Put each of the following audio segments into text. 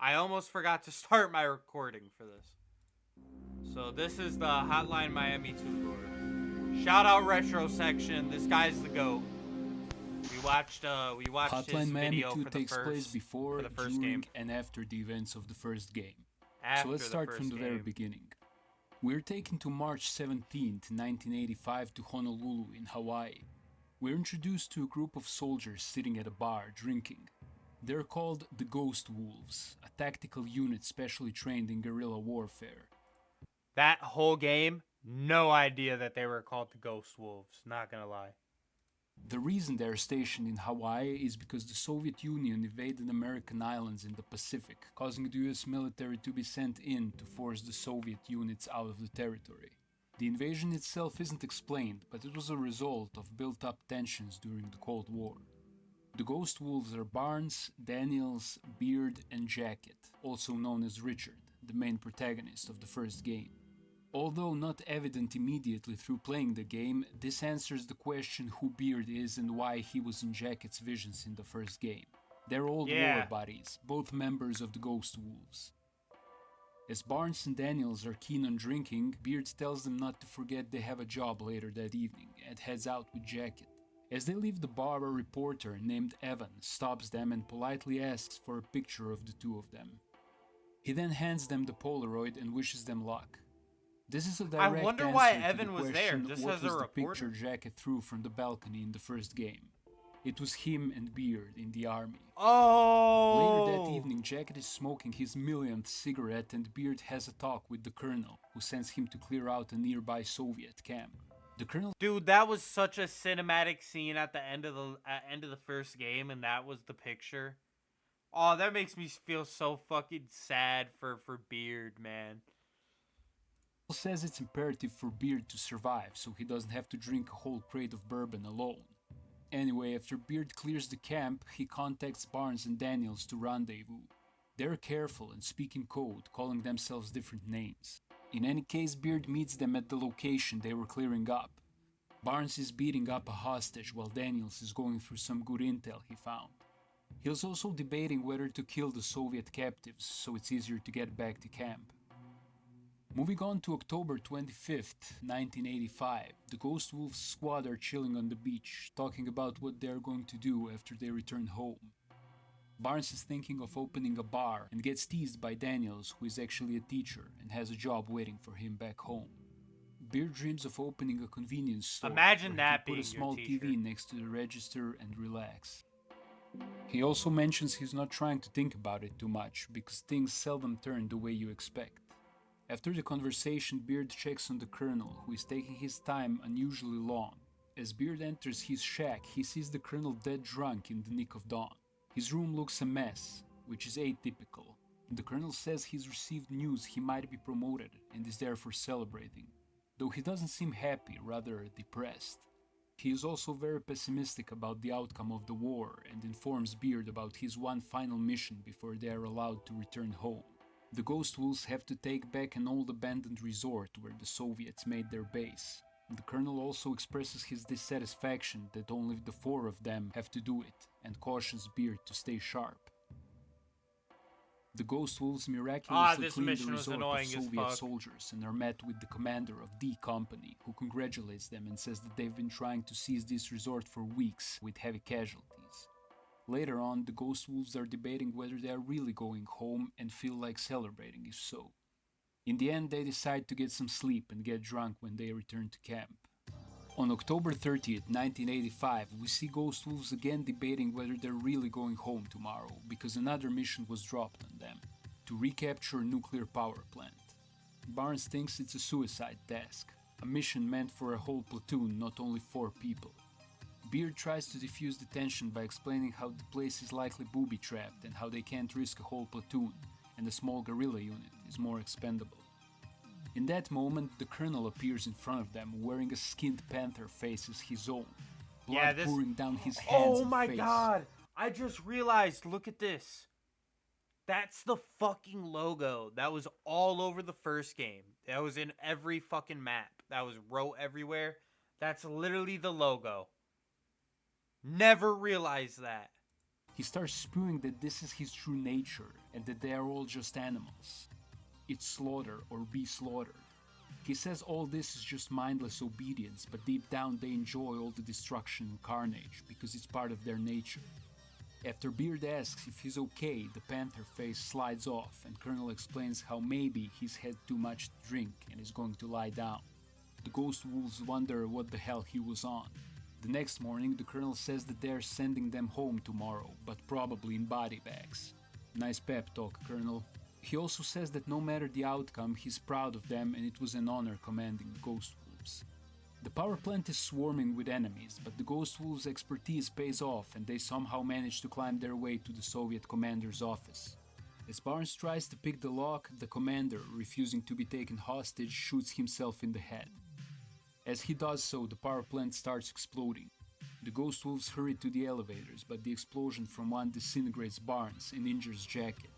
I almost forgot to start my recording for this. So this is the Hotline Miami 2 tour. Shout out Retrosection. This guy's the GOAT. We watched his Hotline Miami video 2 for the takes place first before, game. during, and after the events of the first game. So After let's the start first from the very game. beginning. We're taken to March 17th, 1985 to Honolulu in Hawaii. We're introduced to a group of soldiers sitting at a bar drinking. They're called the Ghost Wolves, a tactical unit specially trained in guerrilla warfare. That whole game, no idea that they were called the Ghost Wolves. Not gonna lie. The reason they're stationed in Hawaii is because the Soviet Union invaded American islands in the Pacific, causing the US military to be sent in to force the Soviet units out of the territory. The invasion itself isn't explained, but it was a result of built-up tensions during the Cold War. The Ghost Wolves are Barnes, Daniels, Beard, and Jacket, also known as Richard, the main protagonist of the first game. Although not evident immediately through playing the game, this answers the question who Beard is and why he was in Jacket's visions in the first game. They're old war buddies, both members of the Ghost Wolves. As Barnes and Daniels are keen on drinking, Beard tells them not to forget they have a job later that evening and heads out with Jacket. As they leave the bar, a reporter named Evan stops them and politely asks for a picture of the two of them. He then hands them the Polaroid and wishes them luck. This is a direct I wonder answer why to Evan the was question, there, just what as was a the reporter. picture Jacket threw from the balcony in the first game. It was him and Beard in the army. Oh! Later that evening, Jacket is smoking his millionth cigarette and Beard has a talk with the colonel, who sends him to clear out a nearby Soviet camp. The colonel... Dude, that was such a cinematic scene at the end of the first game, and that was the picture. Oh, that makes me feel so fucking sad for Beard, man. says it's imperative for Beard to survive, so he doesn't have to drink a whole crate of bourbon alone. Anyway, after Beard clears the camp, he contacts Barnes and Daniels to rendezvous. They're careful and speak in code, calling themselves different names. In any case, Beard meets them at the location they were clearing up. Barnes is beating up a hostage while Daniels is going through some good intel he found. He was also debating whether to kill the Soviet captives, so it's easier to get back to camp. Moving on to October 25th, 1985, the Ghost Wolves squad are chilling on the beach, talking about what they're going to do after they return home. Barnes is thinking of opening a bar and gets teased by Daniels, who is actually a teacher and has a job waiting for him back home. Beard dreams of opening a convenience store. Imagine that being being put a small your teacher. TV next to the register and relax. He also mentions he's not trying to think about it too much, because things seldom turn the way you expect. After the conversation, Beard checks on the colonel, who is taking his time unusually long. As Beard enters his shack, he sees the colonel dead drunk in the nick of dawn. His room looks a mess, which is atypical. The colonel says he's received news he might be promoted and is therefore celebrating, though he doesn't seem happy, rather depressed. He is also very pessimistic about the outcome of the war and informs Beard about his one final mission before they are allowed to return home. The Ghost Wolves have to take back an old abandoned resort where the Soviets made their base. The colonel also expresses his dissatisfaction that only the four of them have to do it, and cautions Beard to stay sharp. The Ghost Wolves miraculously clean the resort of Soviet soldiers and are met with the commander of D Company, who congratulates them and says that they've been trying to seize this resort for weeks with heavy casualties. Later on, the Ghost Wolves are debating whether they are really going home and feel like celebrating if so. In the end, they decide to get some sleep and get drunk when they return to camp. On October 30th, 1985, we see Ghost Wolves again debating whether they're really going home tomorrow, because another mission was dropped on them, to recapture a nuclear power plant. Barnes thinks it's a suicide task, a mission meant for a whole platoon, not only 4 people. Beard tries to defuse the tension by explaining how the place is likely booby-trapped and how they can't risk a whole platoon, and a small guerrilla unit is more expendable. In that moment, the colonel appears in front of them, wearing a skinned panther face as his own, blood pouring down his hands and face. Oh my god! I just realized, look at this. That's the fucking logo that was all over the first game. That was in every fucking map. That was wrote everywhere. That's literally the logo. Never realized that. He starts spewing that this is his true nature and that they are all just animals. It's slaughter or be slaughtered. He says all this is just mindless obedience, but deep down they enjoy all the destruction and carnage because it's part of their nature. After Beard asks if he's okay, the panther face slides off and Colonel explains how maybe he's had too much to drink and is going to lie down. The ghost wolves wonder what the hell he was on. The next morning, the Colonel says that they're sending them home tomorrow, but probably in body bags. Nice pep talk, Colonel. He also says that no matter the outcome, he's proud of them and it was an honor commanding the Ghost Wolves. The power plant is swarming with enemies, but the Ghost Wolves' expertise pays off and they somehow manage to climb their way to the Soviet commander's office. As Barnes tries to pick the lock, the commander, refusing to be taken hostage, shoots himself in the head. As he does so, the power plant starts exploding. The Ghost Wolves hurry to the elevators, but the explosion from one disintegrates Barnes and injures Jacket.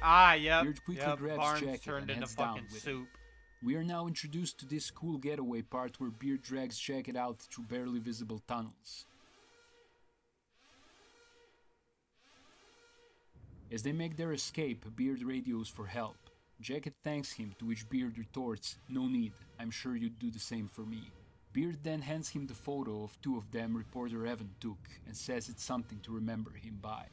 Yep. Beard quickly grabs Barnes Jacket turned and into heads down fucking with soup. it. We are now introduced to this cool getaway part where Beard drags Jacket out through barely visible tunnels. As they make their escape, Beard radios for help. Jacket thanks him, to which Beard retorts, "No need, I'm sure you'd do the same for me." Beard then hands him the photo of two of them reporter Evan took and says it's something to remember him by.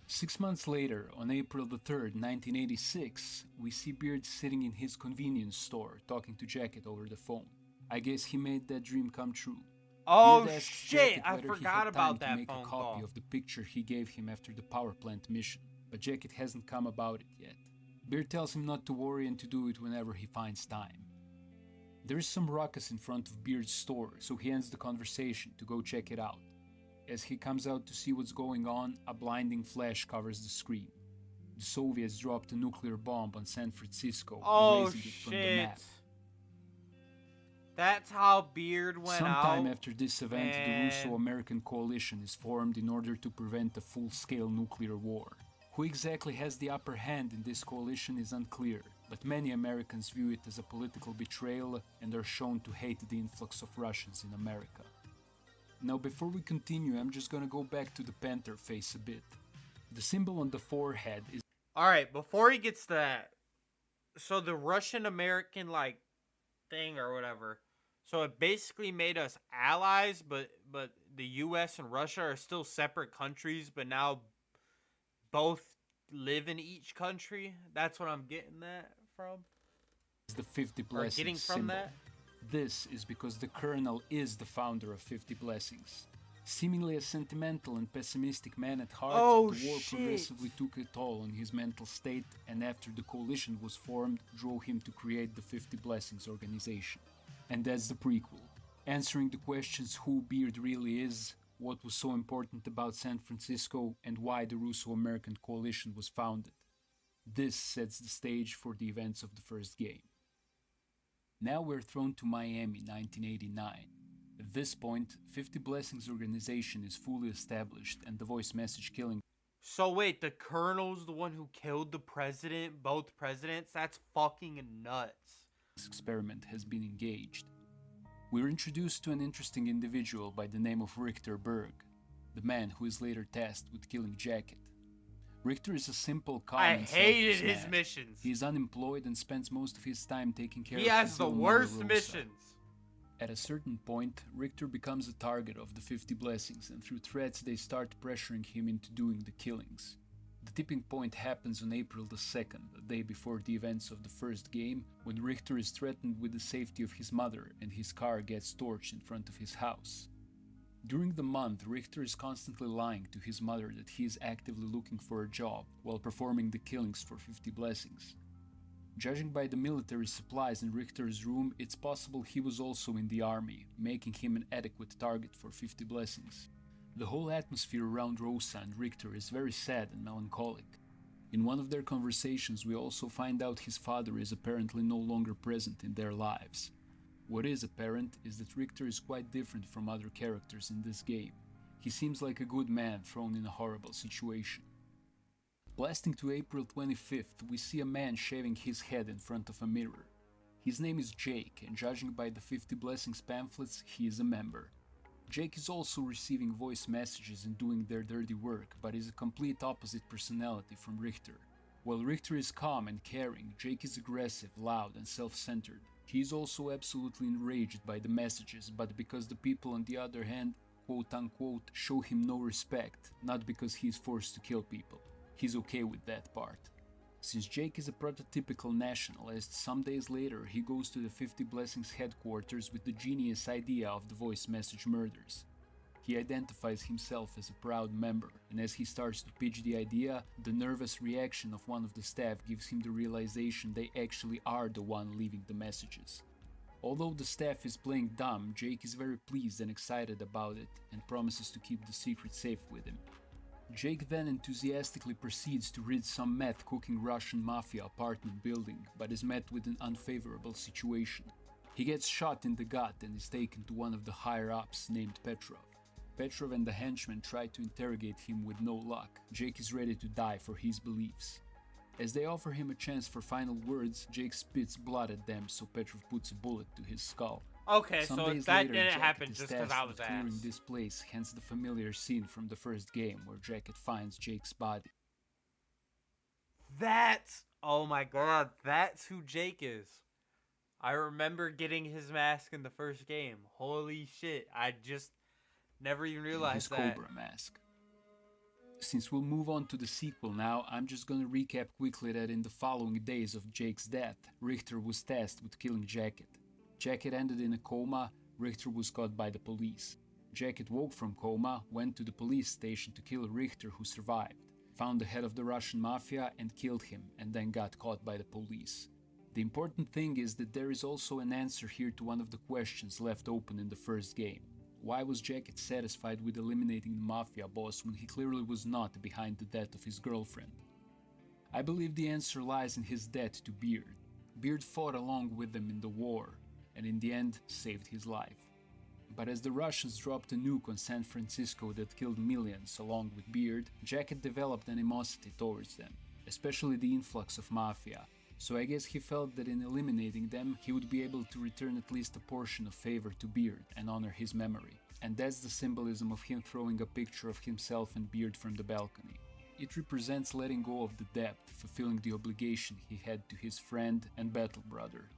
6 months later, on April the 3rd, 1986, we see Beard sitting in his convenience store talking to Jacket over the phone. I guess he made that dream come true. Oh Beard asks shit, Jacket I whether he forgot had about time that to make phone a copy call. of the picture he gave him after the power plant mission, but Jacket hasn't come about it yet. Beard tells him not to worry and to do it whenever he finds time. There is some ruckus in front of Beard's store, so he ends the conversation to go check it out. As he comes out to see what's going on, a blinding flash covers the screen. The Soviets dropped a nuclear bomb on San Francisco, erasing it from the map. That's how Beard went out. Sometime after this event, the Man. Russo-American coalition is formed in order to prevent a full-scale nuclear war. Who exactly has the upper hand in this coalition is unclear, but many Americans view it as a political betrayal and are shown to hate the influx of Russians in America. Now, before we continue, I'm just gonna go back to the panther face a bit. The symbol on the forehead is... Alright, before he gets to that, so the Russian-American, thing or whatever, so it basically made us allies, but the US and Russia are still separate countries, but now both live in each country. That's what I'm getting that from. the 50 Or Blessings getting from symbol. that. This is because the Colonel is the founder of 50 Blessings. Seemingly a sentimental and pessimistic man at heart, Oh, the war shit. progressively took a toll on his mental state, and after the coalition was formed, drove him to create the 50 Blessings organization. And that's the prequel, answering the questions who Beard really is, what was so important about San Francisco, and why the Russo-American coalition was founded. This sets the stage for the events of the first game. Now we're thrown to Miami, 1989. At this point, 50 Blessings organization is fully established and the voice message killing So wait, the Colonel's the one who killed the president, both presidents? That's fucking nuts. experiment has been engaged. We're introduced to an interesting individual by the name of Richter Berg, the man who is later tasked with killing Jacket. Richter is a simple, calm, I and hated selfless his man. missions. He is unemployed and spends most of his time taking care He of has his the ill mother, worst Rosa. missions. At a certain point, Richter becomes a target of the 50 Blessings, and through threats they start pressuring him into doing the killings. The tipping point happens on April the 2nd, a day before the events of the first game, when Richter is threatened with the safety of his mother and his car gets torched in front of his house. During the month, Richter is constantly lying to his mother that he is actively looking for a job while performing the killings for 50 Blessings. Judging by the military supplies in Richter's room, it's possible he was also in the army, making him an adequate target for 50 Blessings. The whole atmosphere around Rosa and Richter is very sad and melancholic. In one of their conversations, we also find out his father is apparently no longer present in their lives. What is apparent is that Richter is quite different from other characters in this game. He seems like a good man thrown in a horrible situation. Blasting to April 25th, we see a man shaving his head in front of a mirror. His name is Jake, and judging by the 50 Blessings pamphlets, he is a member. Jake is also receiving voice messages and doing their dirty work, but is a complete opposite personality from Richter. While Richter is calm and caring, Jake is aggressive, loud, and self-centered. He is also absolutely enraged by the messages, but because the people on the other hand, quote-unquote, show him no respect, not because he is forced to kill people. He's okay with that part. Since Jake is a prototypical nationalist, some days later he goes to the 50 Blessings headquarters with the genius idea of the voice message murders. He identifies himself as a proud member, and as he starts to pitch the idea, the nervous reaction of one of the staff gives him the realization they actually are the one leaving the messages. Although the staff is playing dumb, Jake is very pleased and excited about it and promises to keep the secret safe with him. Jake then enthusiastically proceeds to rid some meth-cooking Russian mafia apartment building, but is met with an unfavorable situation. He gets shot in the gut and is taken to one of the higher-ups named Petrov. Petrov and the henchmen try to interrogate him with no luck. Jake is ready to die for his beliefs. As they offer him a chance for final words, Jake spits blood at them, so Petrov puts a bullet to his skull. Okay, Some so days that later, didn't Jacket happen is just because tasked I with was clearing ass. this place, hence the familiar scene from the first game where Jacket finds Jake's body. Oh my god, that's who Jake is. I remember getting his mask in the first game. Holy shit, I just never even And his realized that. Cobra mask. Since we'll move on to the sequel now, I'm just gonna recap quickly that in the following days of Jake's death, Richter was tasked with killing Jacket. Jacket ended in a coma, Richter was caught by the police. Jacket woke from coma, went to the police station to kill Richter, who survived, found the head of the Russian mafia and killed him, and then got caught by the police. The important thing is that there is also an answer here to one of the questions left open in the first game. Why was Jacket satisfied with eliminating the mafia boss when he clearly was not behind the death of his girlfriend? I believe the answer lies in his debt to Beard. Beard fought along with them in the war, and in the end saved his life. But as the Russians dropped a nuke on San Francisco that killed millions along with Beard, Jacket developed animosity towards them, especially the influx of mafia. So I guess he felt that in eliminating them, he would be able to return at least a portion of favor to Beard and honor his memory. And that's the symbolism of him throwing a picture of himself and Beard from the balcony. It represents letting go of the debt, fulfilling the obligation he had to his friend and battle brother.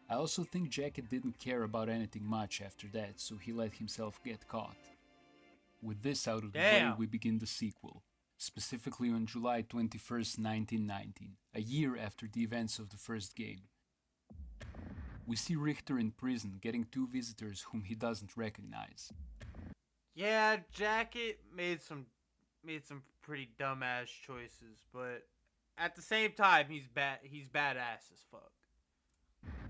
I also think Jacket didn't care about anything much after that, so he let himself get caught. With this out of the way, we begin the sequel. Specifically on July 21st, 1919, a year after the events of the first game. We see Richter in prison getting two visitors whom he doesn't recognize. Yeah, Jacket made some pretty dumbass choices, but at the same time he's badass as fuck.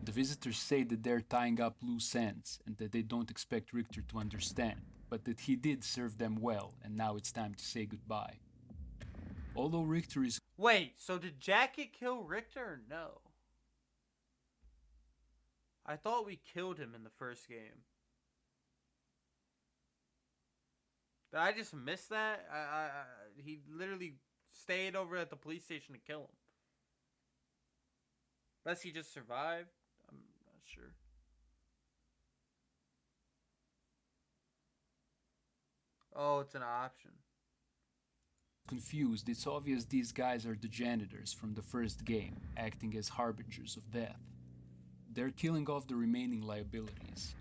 The visitors say that they're tying up loose ends and that they don't expect Richter to understand, but that he did serve them well and now it's time to say goodbye. Although Richter is... Wait, so did Jacket kill Richter or no? I thought we killed him in the first game. Did I just miss that? He literally stayed over at the police station to kill him. Unless he just survived? I'm not sure. Oh, it's an option. Confused, it's obvious these guys are the janitors from the first game, acting as harbingers of death. They're killing off the remaining liabilities.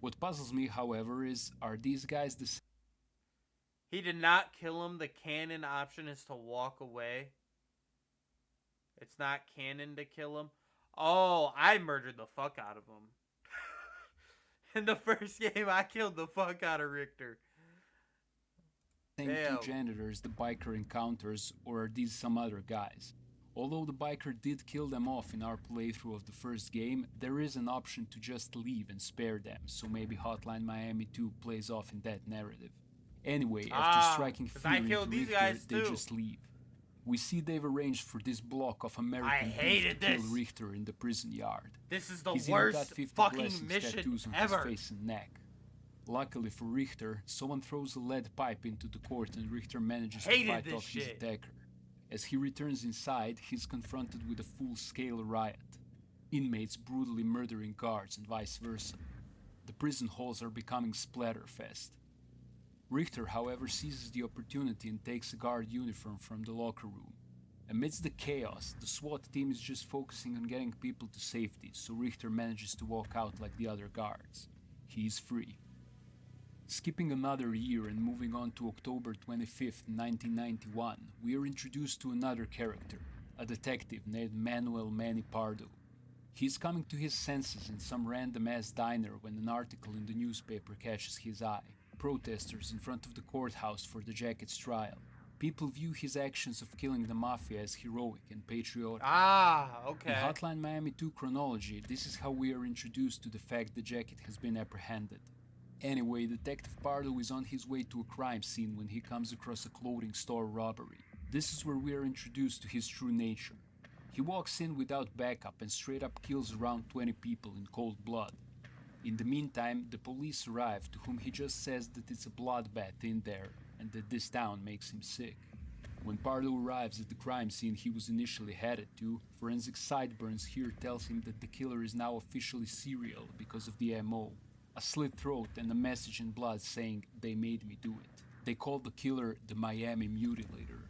What puzzles me, however, is, are these guys the same? He did not kill him. The canon option is to walk away. It's not canon to kill him. Oh, I murdered the fuck out of him. In the first game, I killed the fuck out of Richter. Same two janitors the biker encounters, or are these some other guys? Although the biker did kill them off in our playthrough of the first game, there is an option to just leave and spare them, so maybe Hotline Miami 2 plays off in that narrative. Anyway, after striking fear into Richter, they just leave. We see they've arranged for this block of American beef to kill Richter in the prison yard. This is the He's worst even got 50 fucking mission tattoos on ever. His face and neck. Luckily for Richter, someone throws a lead pipe into the court and Richter manages to fight off his attacker. As he returns inside, he's confronted with a full-scale riot. Inmates brutally murdering guards and vice versa. The prison halls are becoming splatterfest. Richter, however, seizes the opportunity and takes a guard uniform from the locker room. Amidst the chaos, the SWAT team is just focusing on getting people to safety, so Richter manages to walk out like the other guards. He is free. Skipping another year and moving on to October 25th, 1991, we are introduced to another character, a detective named Manuel Manny Pardo. He is coming to his senses in some random-ass diner when an article in the newspaper catches his eye. Protesters in front of the courthouse for the Jacket's trial. People view his actions of killing the mafia as heroic and patriotic. Okay. In Hotline Miami 2 chronology, this is how we are introduced to the fact the Jacket has been apprehended. Anyway, Detective Pardo is on his way to a crime scene when he comes across a clothing store robbery. This is where we are introduced to his true nature. He walks in without backup and straight up kills around 20 people in cold blood. In the meantime, the police arrive, to whom he just says that it's a bloodbath in there and that this town makes him sick. When Pardo arrives at the crime scene he was initially headed to, Forensic Sideburns here tells him that the killer is now officially serial because of the MO. A slit throat and a message in blood saying, "They made me do it." They call the killer the Miami Mutilator.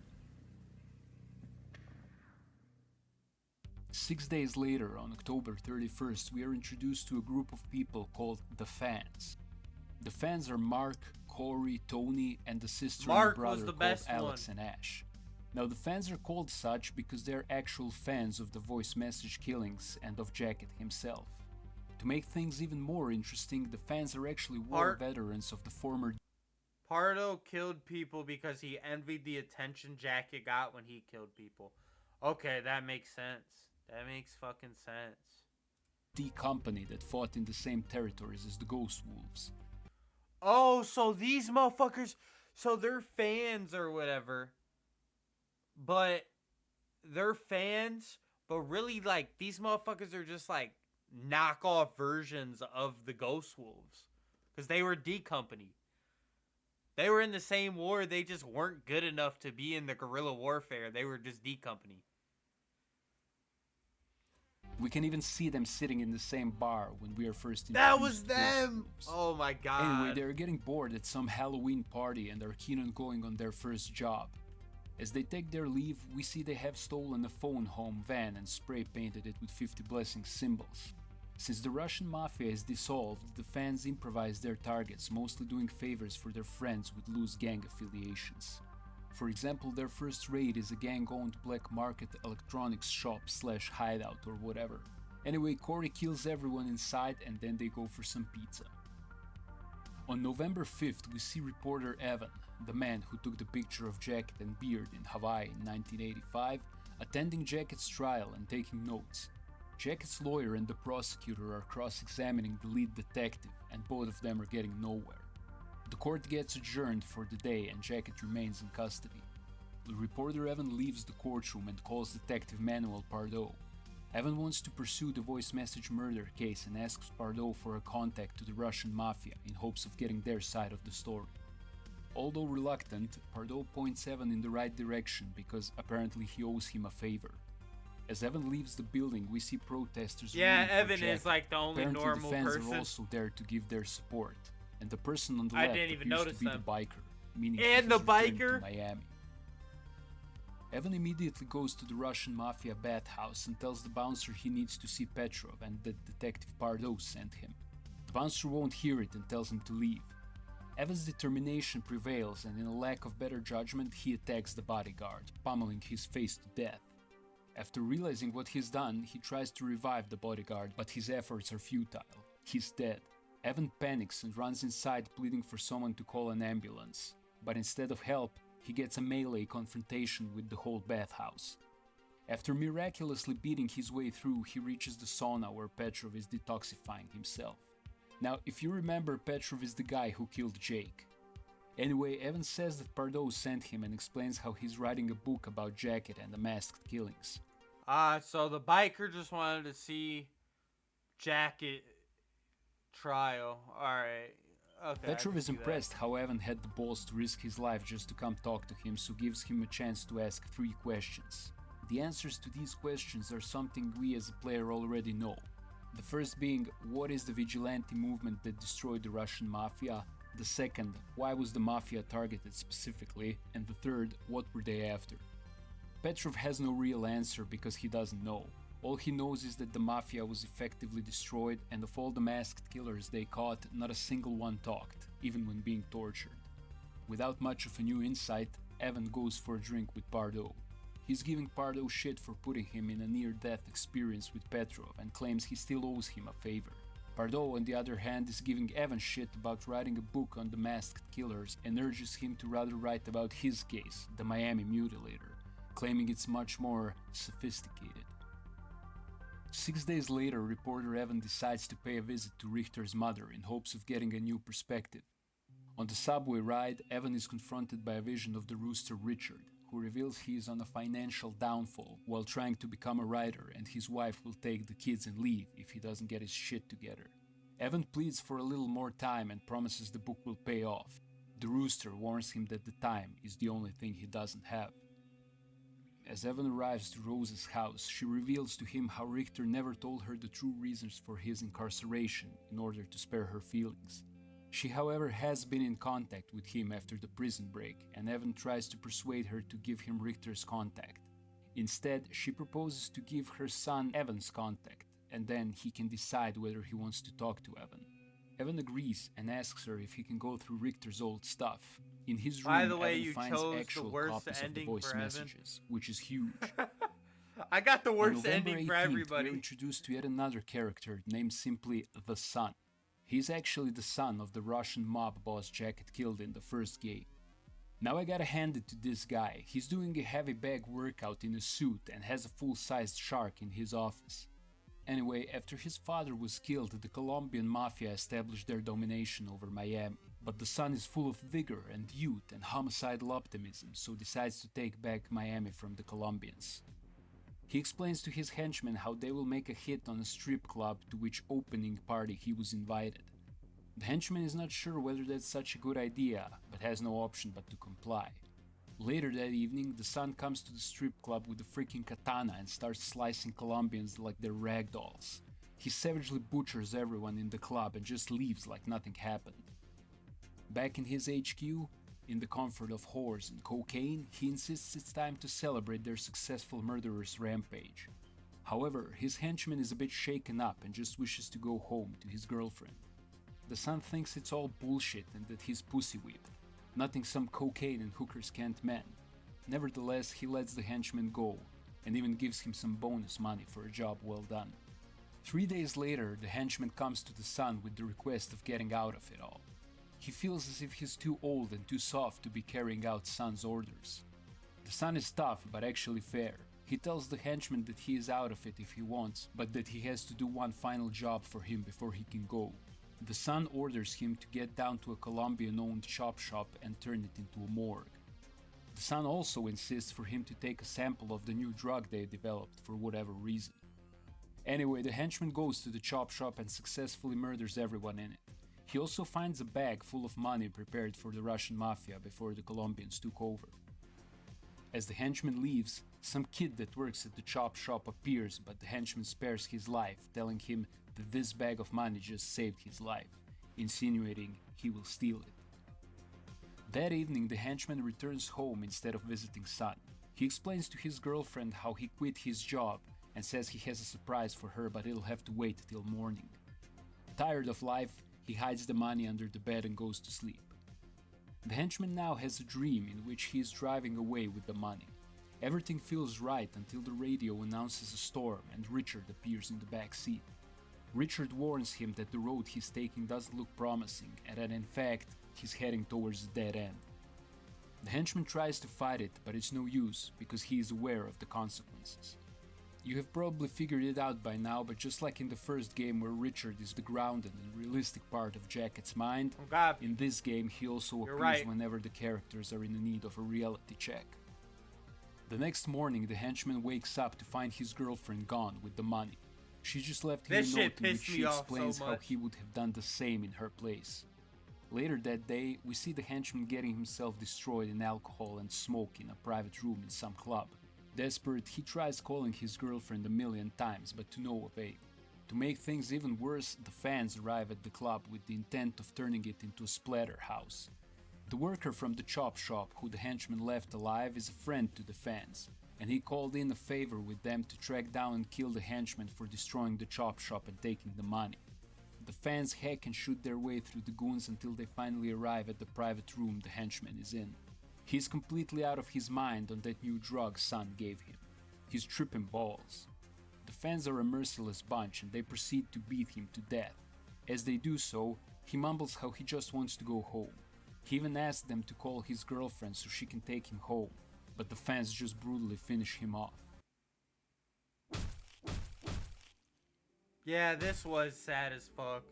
6 days later, on October 31st, we are introduced to a group of people called the Fans. The Fans are Mark, Corey, Tony, and the sister and brother called Alex and Ash. Now, the Fans are called such because they're actual fans of the voice message killings and of Jacket himself. To make things even more interesting, the Fans are actually war veterans of the former. Pardo killed people because he envied the attention Jacket got when he killed people. Okay, that makes sense. That makes fucking sense. The company that fought in the same territories as the Ghost Wolves. Oh, so these motherfuckers, so they're fans or whatever, but they're fans, but really, like, these motherfuckers are just, like, knockoff versions of the Ghost Wolves, because they were D Company. They were in the same war, they just weren't good enough to be in the guerrilla warfare. They were just D Company. We can even see them sitting in the same bar when we are first introduced. That was them! Oh my god. Anyway, they're getting bored at some Halloween party and are keen on going on their first job. As they take their leave, we see they have stolen a phone home van and spray painted it with 50 blessing symbols. Since the Russian mafia is dissolved, the Fans improvise their targets, mostly doing favors for their friends with loose gang affiliations. For example, their first raid is a gang-owned black market electronics shop / hideout or whatever. Anyway, Corey kills everyone inside and then they go for some pizza. On November 5th, we see reporter Evan, the man who took the picture of Jacket and Beard in Hawaii in 1985, attending Jacket's trial and taking notes. Jacket's lawyer and the prosecutor are cross-examining the lead detective, and both of them are getting nowhere. The court gets adjourned for the day and Jacket remains in custody. The reporter Evan leaves the courtroom and calls Detective Manuel Pardo. Evan wants to pursue the voice message murder case and asks Pardo for a contact to the Russian mafia in hopes of getting their side of the story. Although reluctant, Pardo points Evan in the right direction because apparently he owes him a favor. As Evan leaves the building, we see protesters. Yeah, Evan is like the only apparently normal the fans person. are also there to give their support. And the person on the left didn't even appears notice to be them. the biker, meaning And he the has returned biker? to Miami. Evan immediately goes to the Russian mafia bathhouse and tells the bouncer he needs to see Petrov and that Detective Pardo sent him. The bouncer won't hear it and tells him to leave. Evan's determination prevails and in a lack of better judgment he attacks the bodyguard, pummeling his face to death. After realizing what he's done, he tries to revive the bodyguard, but his efforts are futile. He's dead. Evan panics and runs inside pleading for someone to call an ambulance, but instead of help, he gets a melee confrontation with the whole bathhouse. After miraculously beating his way through, he reaches the sauna where Petrov is detoxifying himself. Now, if you remember, Petrov is the guy who killed Jake. Anyway, Evan says that Pardo sent him and explains how he's writing a book about Jacket and the masked killings. So the biker just wanted to see Jacket trial. Alright. Okay. Petrov is impressed how Evan had the balls to risk his life just to come talk to him, so gives him a chance to ask 3 questions. The answers to these questions are something we as a player already know. The first being, what is the vigilante movement that destroyed the Russian mafia? The second, why was the mafia targeted specifically? And the third, what were they after? Petrov has no real answer because he doesn't know. All he knows is that the mafia was effectively destroyed, and of all the masked killers they caught, not a single one talked, even when being tortured. Without much of a new insight, Evan goes for a drink with Pardo. He's giving Pardo shit for putting him in a near-death experience with Petrov and claims he still owes him a favor. Pardo, on the other hand, is giving Evan shit about writing a book on the masked killers and urges him to rather write about his case, the Miami Mutilator, claiming it's much more sophisticated. 6 days later, reporter Evan decides to pay a visit to Richter's mother in hopes of getting a new perspective. On the subway ride, Evan is confronted by a vision of the rooster Richard, who reveals he is on a financial downfall while trying to become a writer, and his wife will take the kids and leave if he doesn't get his shit together. Evan pleads for a little more time and promises the book will pay off. The rooster warns him that the time is the only thing he doesn't have. As Evan arrives to Rose's house, she reveals to him how Richter never told her the true reasons for his incarceration in order to spare her feelings. She, however, has been in contact with him after the prison break, and Evan tries to persuade her to give him Richter's contact. Instead, she proposes to give her son Evan's contact, and then he can decide whether he wants to talk to Evan. Evan agrees and asks her if he can go through Richter's old stuff. In his room, By the way, Evan you finds chose actual the worst copies of the ending voice for Evan. messages, which is huge. I got the On worst November ending 18th, for everybody. we're introduced to yet another character named simply the Son. He's actually the son of the Russian mob boss Jack had killed in the first game. Now I gotta hand it to this guy. He's doing a heavy bag workout in a suit and has a full-sized shark in his office. Anyway, after his father was killed, the Colombian mafia established their domination over Miami. But the son is full of vigor and youth and homicidal optimism, so decides to take back Miami from the Colombians. He explains to his henchmen how they will make a hit on a strip club to which opening party he was invited. The henchman is not sure whether that's such a good idea, but has no option but to comply. Later that evening, the son comes to the strip club with a freaking katana and starts slicing Colombians like they're rag dolls. He savagely butchers everyone in the club and just leaves like nothing happened. Back in his HQ, in the comfort of whores and cocaine, he insists it's time to celebrate their successful murderer's rampage. However, his henchman is a bit shaken up and just wishes to go home to his girlfriend. The son thinks it's all bullshit and that he's pussy whipped, nothing some cocaine and hookers can't mend. Nevertheless, he lets the henchman go and even gives him some bonus money for a job well done. 3 days later, the henchman comes to the son with the request of getting out of it all. He feels as if he's too old and too soft to be carrying out son's orders. The son is tough but actually fair. He tells the henchman that he is out of it if he wants, but that he has to do one final job for him before he can go. The son orders him to get down to a Colombian-owned chop shop and turn it into a morgue. The son also insists for him to take a sample of the new drug they developed for whatever reason. Anyway, the henchman goes to the chop shop and successfully murders everyone in it. He also finds a bag full of money prepared for the Russian mafia before the Colombians took over. As the henchman leaves, some kid that works at the chop shop appears, but the henchman spares his life, telling him that this bag of money just saved his life, insinuating he will steal it. That evening, the henchman returns home instead of visiting son. He explains to his girlfriend how he quit his job and says he has a surprise for her, but it'll have to wait till morning. Tired of life, he hides the money under the bed and goes to sleep. The henchman now has a dream in which he is driving away with the money. Everything feels right until the radio announces a storm and Richard appears in the back seat. Richard warns him that the road he's taking doesn't look promising and that in fact he's heading towards a dead end. The henchman tries to fight it, but it's no use because he is aware of the consequences. You have probably figured it out by now, but just like in the first game where Richard is the grounded and realistic part of Jacket's mind, in this game he also appears whenever the characters are in the need of a reality check. The next morning, the henchman wakes up to find his girlfriend gone with the money. She just left him a note in which she explains how he would have done the same in her place. Later that day, we see the henchman getting himself destroyed in alcohol and smoke in a private room in some club. Desperate, he tries calling his girlfriend a million times, but to no avail. To make things even worse, the fans arrive at the club with the intent of turning it into a splatterhouse. The worker from the chop shop who the henchman left alive is a friend to the fans, and he called in a favor with them to track down and kill the henchman for destroying the chop shop and taking the money. The fans hack and shoot their way through the goons until they finally arrive at the private room the henchman is in. He's completely out of his mind on that new drug Son gave him. He's tripping balls. The fans are a merciless bunch and they proceed to beat him to death. As they do so, he mumbles how he just wants to go home. He even asks them to call his girlfriend so she can take him home, but the fans just brutally finish him off. Yeah, this was sad as fuck.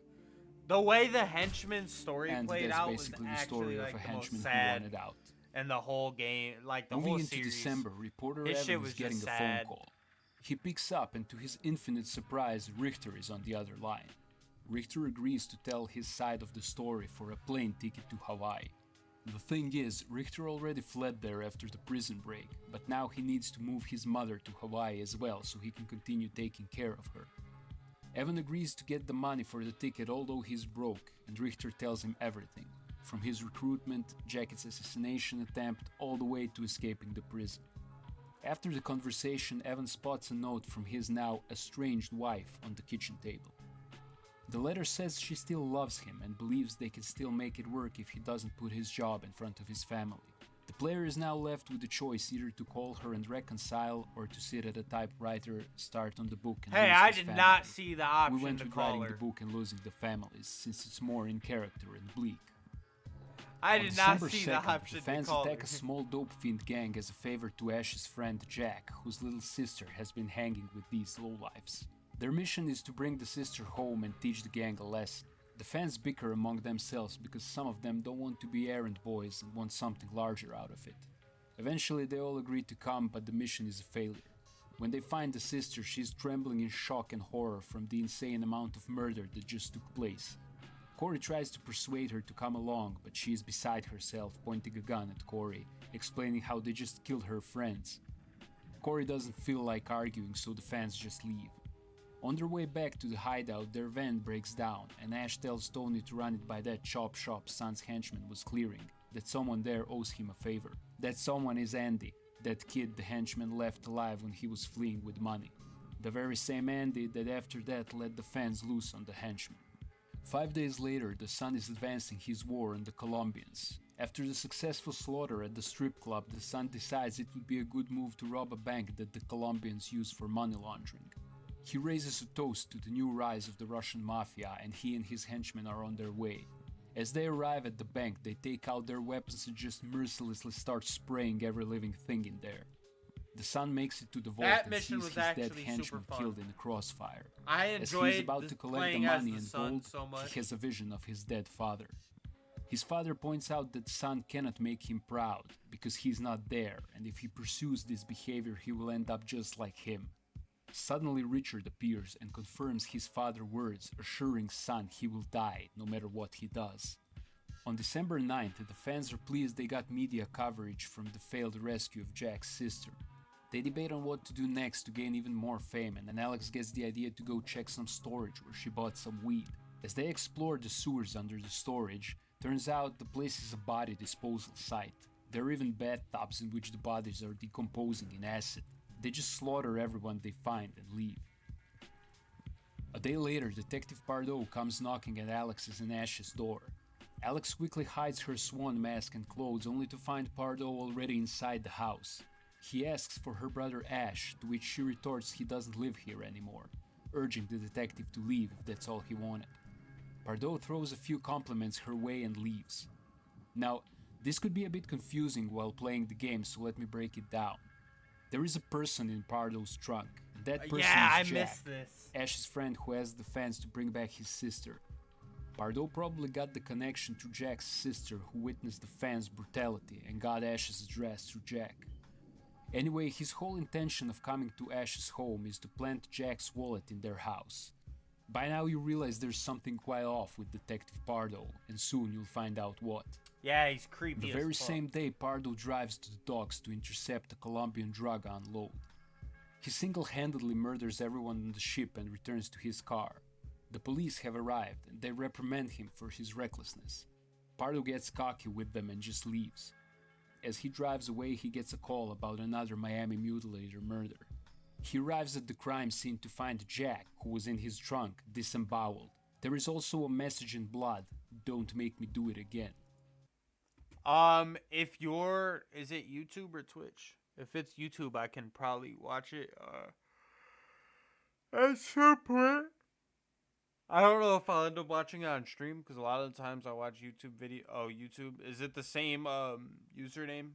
The way the henchman's story played out was actually like the most sad and the whole game, like the whole series. Moving into December, reporter Evan is getting a phone call. He picks up and to his infinite surprise, Richter is on the other line. Richter agrees to tell his side of the story for a plane ticket to Hawaii. The thing is, Richter already fled there after the prison break, but now he needs to move his mother to Hawaii as well so he can continue taking care of her. Evan agrees to get the money for the ticket although he's broke, and Richter tells him everything, from his recruitment, Jacket's assassination attempt, all the way to escaping the prison. After the conversation, Evan spots a note from his now estranged wife on the kitchen table. The letter says she still loves him and believes they can still make it work if he doesn't put his job in front of his family. The player is now left with the choice either to call her and reconcile or to sit at a typewriter, start on the book and lose his family. I did not see the option We went to with call writing her. the book and losing the families, since it's more in character and bleak. I On did not December see 2nd, the option the fans to call attack her. a small dope fiend gang as a favor to Ash's friend Jack, whose little sister has been hanging with these lowlifes. Their mission is to bring the sister home and teach the gang a lesson. The fans bicker among themselves because some of them don't want to be errand boys and want something larger out of it. Eventually they all agree to come, but the mission is a failure. When they find the sister, she's trembling in shock and horror from the insane amount of murder that just took place. Corey tries to persuade her to come along, but she is beside herself, pointing a gun at Corey, explaining how they just killed her friends. Corey doesn't feel like arguing, so the fans just leave. On their way back to the hideout, their van breaks down, and Ash tells Tony to run it by that chop shop Son's henchman was clearing, that someone there owes him a favor. That someone is Andy, that kid the henchman left alive when he was fleeing with money. The very same Andy that after that let the fans loose on the henchman. 5 days later, the Sun is advancing his war on the Colombians. After the successful slaughter at the strip club, the Sun decides it would be a good move to rob a bank that the Colombians use for money laundering. He raises a toast to the new rise of the Russian mafia, and he and his henchmen are on their way. As they arrive at the bank, they take out their weapons and just mercilessly start spraying every living thing in there. The Sun makes it to the vault and sees his dead henchman killed in a crossfire. As he is about to collect the money and gold, he has a vision of his dead father. His father points out that Sun cannot make him proud, because he's not there, and if he pursues this behavior he will end up just like him. Suddenly Richard appears and confirms his father's words, assuring Sun he will die no matter what he does. On December 9th, the fans are pleased they got media coverage from the failed rescue of Jack's sister. They debate on what to do next to gain even more fame, and then Alex gets the idea to go check some storage where she bought some weed. As they explore the sewers under the storage, turns out the place is a body disposal site. There are even bathtubs in which the bodies are decomposing in acid. They just slaughter everyone they find and leave. A day later, Detective Pardo comes knocking at Alex's and Ash's door. Alex quickly hides her swan mask and clothes only to find Pardo already inside the house. He asks for her brother Ash, to which she retorts he doesn't live here anymore, urging the detective to leave if that's all he wanted. Pardo throws a few compliments her way and leaves. Now, this could be a bit confusing while playing the game, so let me break it down. There is a person in Pardo's trunk. That person is Jack, Ash's friend who asked the fans to bring back his sister. Pardo probably got the connection to Jack's sister, who witnessed the fans' brutality and got Ash's address through Jack. Anyway, his whole intention of coming to Ash's home is to plant Jack's wallet in their house. By now you realize there's something quite off with Detective Pardo, and soon you'll find out what. Yeah, he's creepy. The very same day, Pardo drives to the docks to intercept a Colombian drug unload. He single-handedly murders everyone on the ship and returns to his car. The police have arrived and they reprimand him for his recklessness. Pardo gets cocky with them and just leaves. As he drives away, he gets a call about another Miami mutilator murder. He arrives at the crime scene to find Jack, who was in his trunk, disemboweled. There is also a message in blood, "Don't make me do it again." If is it YouTube or Twitch? If it's YouTube, I can probably watch it, at some point. I don't know if I'll end up watching it on stream, because a lot of the times I watch YouTube video. Oh, YouTube. Is it the same, username?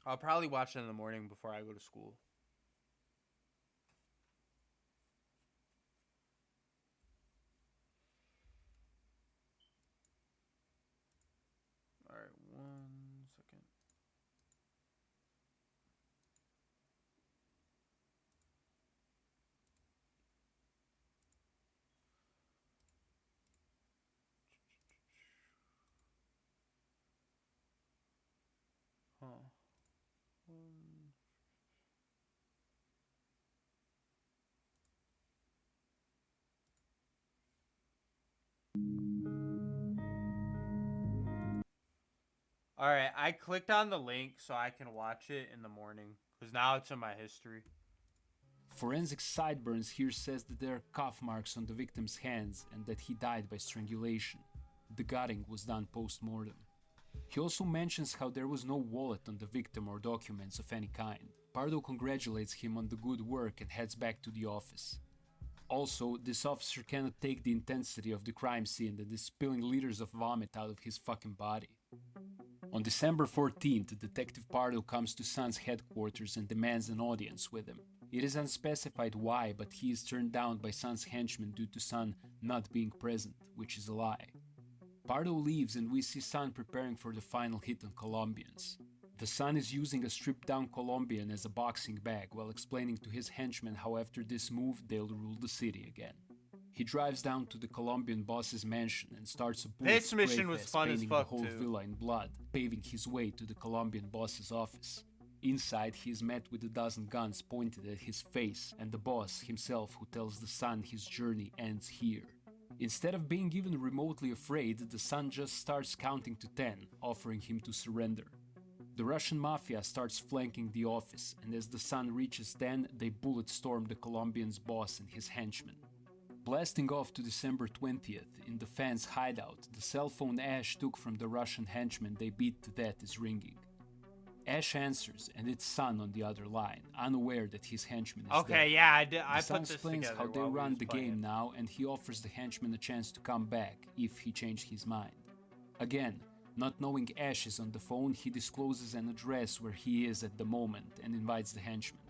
I'll probably watch it in the morning before I go to school. Alright, 1 second. Huh. Alright, I clicked on the link so I can watch it in the morning, because now it's in my history. Forensic sideburns here says that there are cuff marks on the victim's hands and that he died by strangulation. The gutting was done post-mortem. He also mentions how there was no wallet on the victim or documents of any kind. Pardo congratulates him on the good work and heads back to the office. Also, this officer cannot take the intensity of the crime scene and is spilling liters of vomit out of his fucking body. On December 14th, Detective Pardo comes to Sun's headquarters and demands an audience with him. It is unspecified why, but he is turned down by Sun's henchmen due to Sun not being present, which is a lie. Pardo leaves and we see Sun preparing for the final hit on Colombians. The Sun is using a stripped-down Colombian as a boxing bag while explaining to his henchmen how after this move they'll rule the city again. He drives down to the Colombian boss's mansion and starts a bullet spray fest, painting the whole villa in blood, paving his way to the Colombian boss's office. Inside, he is met with a dozen guns pointed at his face, and the boss himself, who tells the Sun his journey ends here. Instead of being even remotely afraid, the Sun just starts counting to 10, offering him to surrender. The Russian mafia starts flanking the office, and as the Sun reaches 10, they bullet storm the Colombian's boss and his henchmen. Blasting off to December 20th, in the fans' hideout, the cell phone Ash took from the Russian henchman they beat to death is ringing. Ash answers, and it's Sun on the other line, unaware that his henchman is dead. Okay, yeah, I put this together. Sun explains how they run the game now, and he offers the henchman a chance to come back, if he changed his mind. Again, not knowing Ash is on the phone, he discloses an address where he is at the moment, and invites the henchman.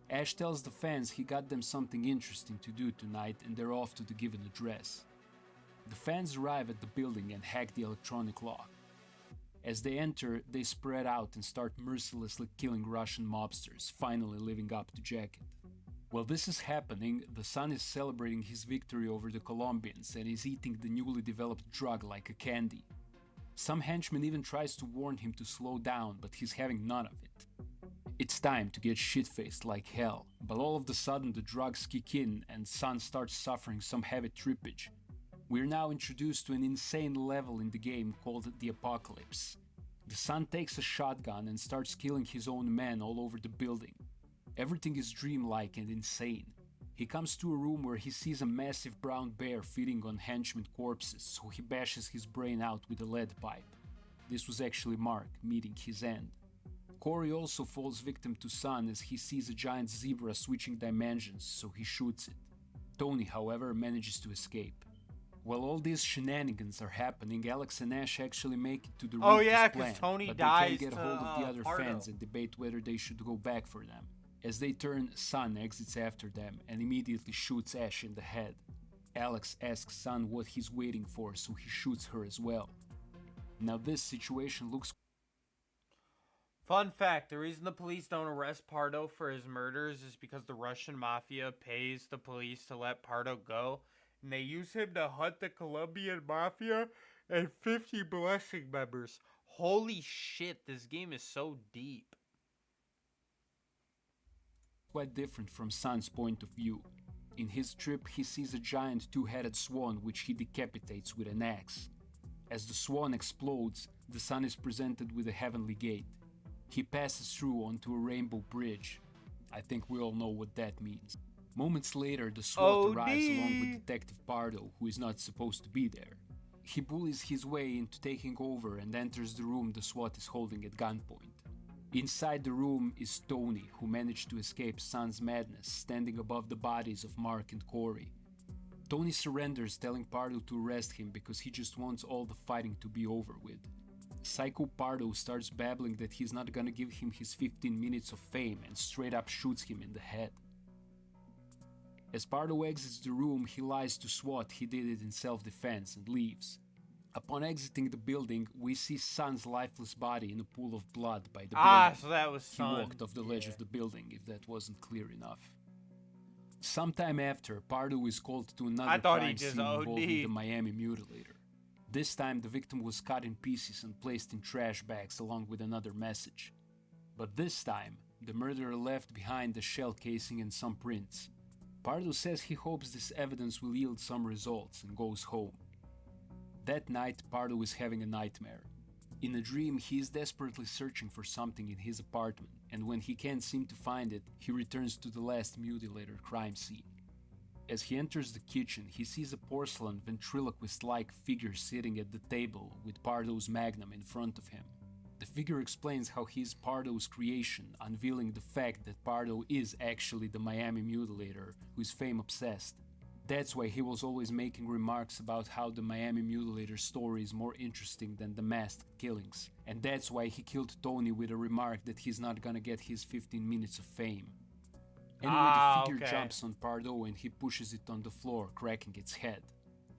Ash tells the fans he got them something interesting to do tonight, and they're off to the given address. The fans arrive at the building and hack the electronic lock. As they enter, they spread out and start mercilessly killing Russian mobsters, finally living up to Jacket. While this is happening, the Sun is celebrating his victory over the Colombians and is eating the newly developed drug like a candy. Some henchman even tries to warn him to slow down, but he's having none of it. It's time to get shit-faced like hell, but all of a sudden the drugs kick in and Sun starts suffering some heavy trippage. We're now introduced to an insane level in the game called the Apocalypse. The Sun takes a shotgun and starts killing his own men all over the building. Everything is dreamlike and insane. He comes to a room where he sees a massive brown bear feeding on henchman corpses, so he bashes his brain out with a lead pipe. This was actually Mark meeting his end. Corey also falls victim to Sun as he sees a giant zebra switching dimensions, so he shoots it. Tony, however, manages to escape. While all these shenanigans are happening, Alex and Ash actually make it to the roof as planned, Tony but dies they can't get hold of the other Pardo. fans and debate whether they should go back for them. As they turn, Sun exits after them and immediately shoots Ash in the head. Alex asks Sun what he's waiting for, so he shoots her as well. Now this situation looks... Fun fact, the reason the police don't arrest Pardo for his murders is because the Russian mafia pays the police to let Pardo go, and they use him to hunt the Colombian mafia and 50 Blessing members. Holy shit, this game is so deep. quite different from Sun's point of view. In his trip, he sees a giant two-headed swan which he decapitates with an axe. As the swan explodes, the Sun is presented with a heavenly gate. He passes through onto a rainbow bridge. I think we all know what that means. Moments later, the SWAT arrives along with Detective Pardo, who is not supposed to be there. He bullies his way into taking over and enters the room the SWAT is holding at gunpoint. Inside the room is Tony, who managed to escape Sun's madness, standing above the bodies of Mark and Corey. Tony surrenders, telling Pardo to arrest him because he just wants all the fighting to be over with. Psycho Pardo starts babbling that he's not gonna give him his 15 minutes of fame and straight up shoots him in the head. As Pardo exits the room, he lies to SWAT he did it in self-defense and leaves. Upon exiting the building, we see Sun's lifeless body in a pool of blood by the building. So that was Sun. He walked off the ledge of the building, if that wasn't clear enough. Sometime after, Pardo is called to another crime scene involving the Miami Mutilator. This time, the victim was cut in pieces and placed in trash bags along with another message. But this time, the murderer left behind a shell casing and some prints. Pardo says he hopes this evidence will yield some results and goes home. That night, Pardo is having a nightmare. In a dream, he is desperately searching for something in his apartment, and when he can't seem to find it, he returns to the last Mutilator crime scene. As he enters the kitchen, he sees a porcelain ventriloquist-like figure sitting at the table with Pardo's magnum in front of him. The figure explains how he is Pardo's creation, unveiling the fact that Pardo is actually the Miami Mutilator who is fame-obsessed. That's why he was always making remarks about how the Miami Mutilator story is more interesting than the masked killings. And that's why he killed Tony with a remark that he's not gonna get his 15 minutes of fame. Anyway, the figure jumps on Pardo and he pushes it on the floor, cracking its head.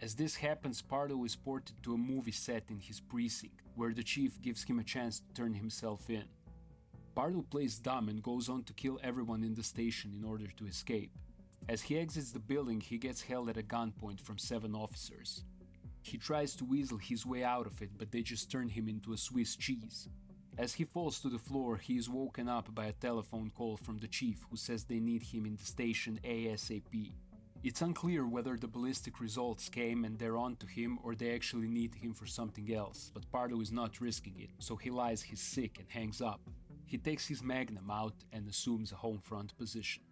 As this happens, Pardo is ported to a movie set in his precinct, where the chief gives him a chance to turn himself in. Pardo plays dumb and goes on to kill everyone in the station in order to escape. As he exits the building, he gets held at a gunpoint from 7 officers. He tries to weasel his way out of it, but they just turn him into a Swiss cheese. As he falls to the floor, he is woken up by a telephone call from the chief, who says they need him in the station ASAP. It's unclear whether the ballistic results came and they're on to him or they actually need him for something else, but Pardo is not risking it, so he lies he's sick and hangs up. He takes his magnum out and assumes a home front position.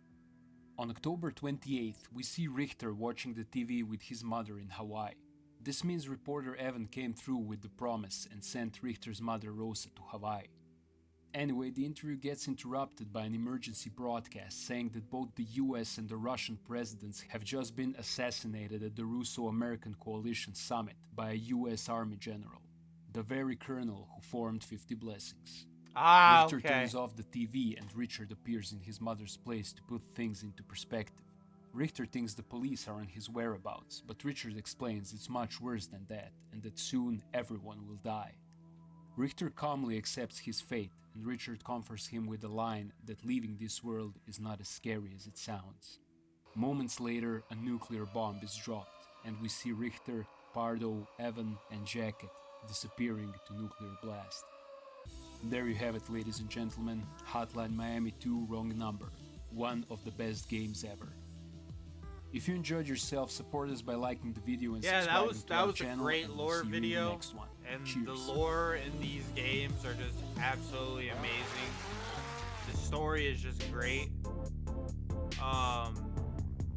On October 28th, we see Richter watching the TV with his mother in Hawaii. This means reporter Evan came through with the promise and sent Richter's mother Rosa to Hawaii. Anyway, the interview gets interrupted by an emergency broadcast saying that both the US and the Russian presidents have just been assassinated at the Russo-American Coalition Summit by a US Army general, the very colonel who formed 50 Blessings. Richter turns off the TV and Richard appears in his mother's place to put things into perspective. Richter thinks the police are on his whereabouts, but Richard explains it's much worse than that and that soon everyone will die. Richter calmly accepts his fate, and Richard comforts him with the line that leaving this world is not as scary as it sounds. Moments later, a nuclear bomb is dropped, and we see Richter, Pardo, Evan, and Jacket disappearing to nuclear blast. There you have it, ladies and gentlemen. Hotline Miami 2 Wrong Number. One of the best games ever. If you enjoyed yourself, support us by liking the video and subscribing to our channel. That was a great lore video. Next one. And Cheers. the lore in these games are just absolutely amazing. The story is just great.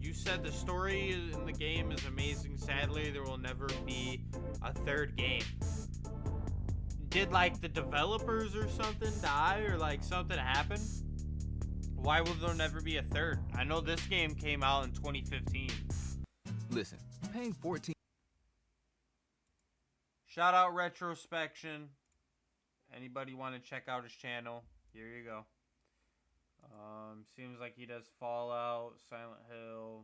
You said the story in the game is amazing. Sadly, there will never be a third game. Did like the developers or something die or like something happen? Why will there never be a third? I know this game came out in 2015. Listen, paying 14. Shout out Retrosection. Anybody want to check out his channel? Here you go. Seems like he does Fallout, Silent Hill.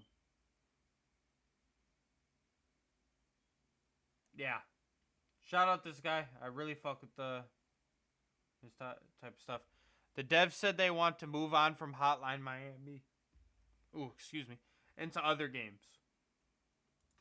Yeah. Shout out this guy. I really fuck with his type of stuff. The devs said they want to move on from Hotline Miami. Ooh, excuse me. Into other games.